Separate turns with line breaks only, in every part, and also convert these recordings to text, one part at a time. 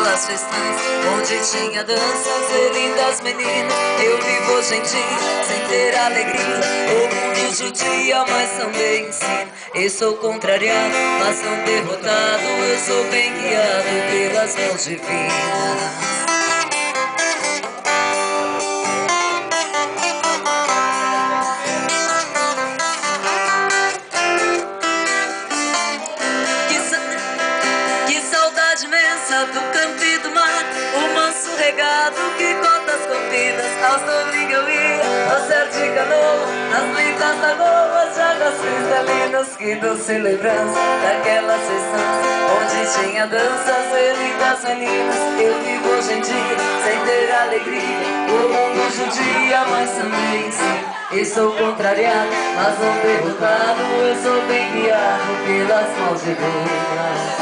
pelas festanças onde tinha danças e lindas meninas. Eu vivo gentil, sem ter alegria. O mundo judia, mas também ensina. Eu sou contrariado, mas não derrotado. Eu sou bem guiado pelas mãos divinas. Do campo e do mar, o manso regado que cota as campinas. Aos domingos eu ia, ao céu de canoa, nas lindas lagoas de águas cristalinas. Que doce lembrança daquelas festanças onde tinha danças e lindas meninas. Eu vivo hoje em dia sem ter alegria. O mundo judia, mas também sim. Eu sou contrariado, mas não derrotado. Eu sou bem guiado pelas mãos divinas.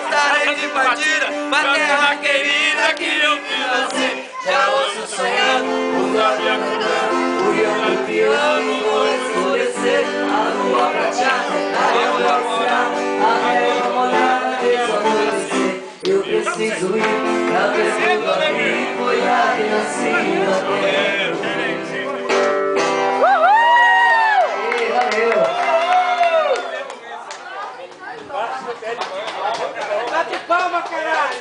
Estarei de partida pra terra querida que eu vi nascer. Já ouço sonhando, o gavião cantando, o ião piano no escurecer. A lua prateada, a lua morada, a régua molhada fez amanhecer. Eu preciso ir pra ver tudo aqui, foi lá que nasci na terra.
Bate palma, caralho!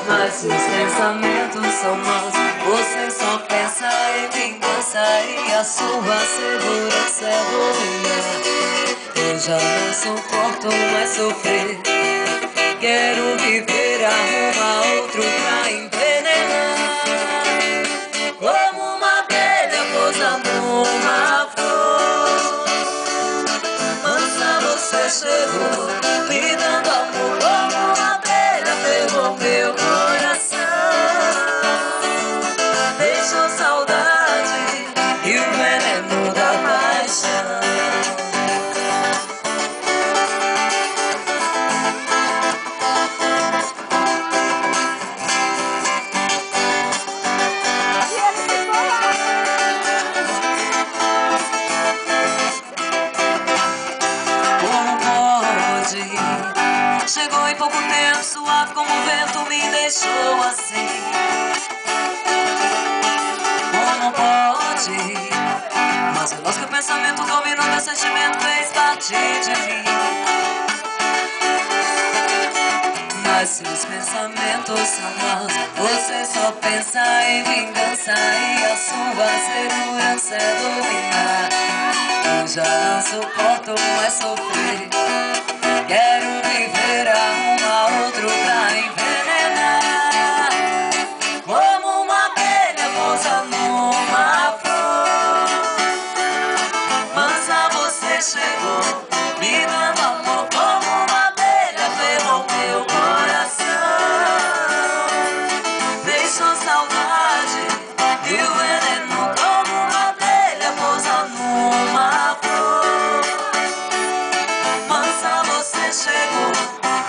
Mas seus pensamentos são maus, você só pensa em vingança e a sua segurança é dominar. Eu já não suporto mais sofrer, quero viver, arrumar outro pra envenenar. Como uma abelha pousa numa flor, mansa você chegou, me dando amor. Como uma abelha pegou meu coração, deixou saudade e o veneno da paixão. Chegou em pouco tempo, suave como o vento, me deixou assim. Como pode? Mas veloz que o pensamento dominou meu sentimento, fez parte de mim. Mas seus pensamentos são maus, você só pensa em vingança e a sua segurança é dominar. Eu já não suporto mais sofrer, quero viver, arrumar outro pra envenenar. Como uma abelha pousa numa flor, mansa você chegou, me dando amor. Como uma abelha ferrou meu coração, deixou saudade e o veneno. Como uma abelha pousa numa flor, mansa você chegou,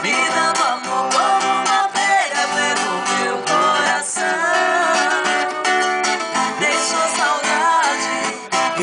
me dando amor. Como uma abelha pegou meu coração, deixou saudade e